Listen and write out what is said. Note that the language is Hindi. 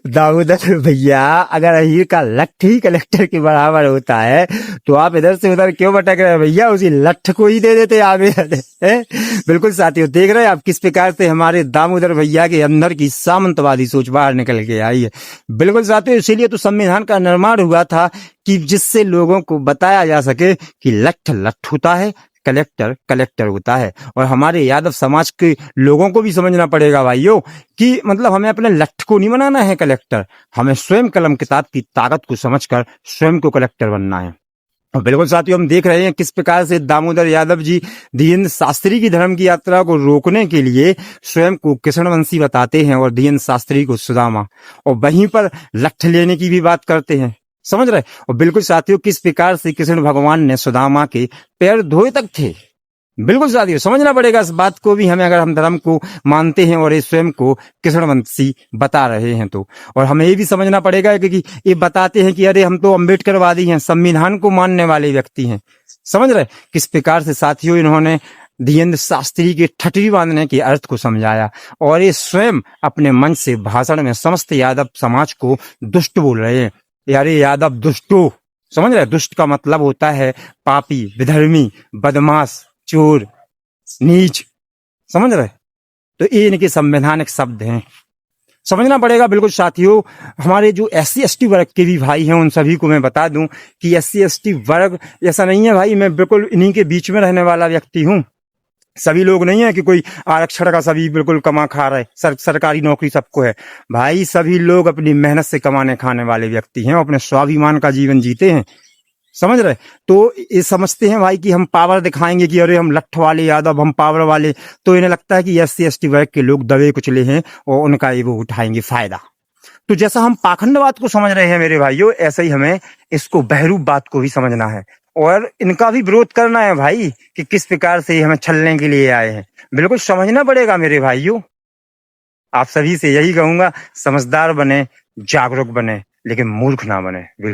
दामोदर भैया, अगर अहीर का लठ ही कलेक्टर के बराबर होता है तो आप इधर से उधर क्यों भटक रहे हैं भैया? उसी लठ को ही दे देते आगे। बिल्कुल साथियों, देख रहे हैं आप किस प्रकार से हमारे दामोदर भैया के अंदर की सामंतवादी सोच बाहर निकल के आई है। बिल्कुल साथियों, इसीलिए तो संविधान का निर्माण हुआ था कि जिससे लोगों को बताया जा सके कि लठ लठ होता है, कलेक्टर कलेक्टर होता है। और हमारे यादव समाज के लोगों को भी समझना पड़ेगा भाइयों कि मतलब हमें अपने लठ को नहीं बनाना है कलेक्टर, हमें स्वयं कलम किताब की ताकत को समझकर स्वयं को कलेक्टर बनना है। और बिल्कुल साथियों, हम देख रहे हैं किस प्रकार से दामोदर यादव जी धीरेन्द्र शास्त्री की धर्म की यात्रा को रोकने के लिए स्वयं को कृष्णवंशी बताते हैं और धीरेन्द्र शास्त्री को सुदामा, और वहीं पर लठ लेने की भी बात करते हैं। समझ रहे? और बिल्कुल साथियों, किस प्रकार से कृष्ण भगवान ने सुदामा के पैर धोए तक थे। बिल्कुल साथियों, समझना पड़ेगा इस बात को भी हमें, अगर हम धर्म को मानते हैं और ये स्वयं को कृष्णवंशी बता रहे हैं तो। और हमें ये भी समझना पड़ेगा कि ये बताते हैं कि अरे हम तो अम्बेडकरवादी हैं, संविधान को मानने वाले व्यक्ति हैं। समझ रहे किस प्रकार से साथियों इन्होंने धीरेन्द्र शास्त्री के ठठरी बांधने के अर्थ को समझाया, और ये स्वयं अपने मंच से भाषण में समस्त यादव समाज को दुष्ट बोल रहे हैं। यारे यादव दुष्टो, समझ रहे? दुष्ट का मतलब होता है पापी, विधर्मी, बदमाश, चोर, नीच। समझ रहे? तो ये इनके संवैधानिक शब्द हैं, समझना पड़ेगा। बिल्कुल साथियों, हमारे जो SC ST वर्ग के भी भाई हैं उन सभी को मैं बता दूं कि SC ST वर्ग ऐसा नहीं है भाई, मैं बिल्कुल इन्हीं के बीच में रहने वाला व्यक्ति हूं। सभी लोग नहीं है कि कोई आरक्षण का सभी बिल्कुल कमा खा रहे, सरकारी नौकरी सबको है भाई। सभी लोग अपनी मेहनत से कमाने खाने वाले व्यक्ति हैं, अपने स्वाभिमान का जीवन जीते हैं। समझ रहे? तो ये समझते हैं भाई कि हम पावर दिखाएंगे कि अरे हम लठ वाले यादव, हम पावर वाले, तो इन्हें लगता है कि SC ST वर्ग के लोग दबे कुचले हैं और उनका ये वो उठाएंगे फायदा। तो जैसा हम पाखंडवाद को समझ रहे हैं मेरे भाइयों, ऐसे ही हमें इसको बहरूपवाद को भी समझना है और इनका भी विरोध करना है भाई कि किस प्रकार से हमें छलने के लिए आए हैं। बिल्कुल समझना पड़ेगा मेरे भाइयों। आप सभी से यही कहूंगा, समझदार बने, जागरूक बने, लेकिन मूर्ख ना बने। बिल्कुल।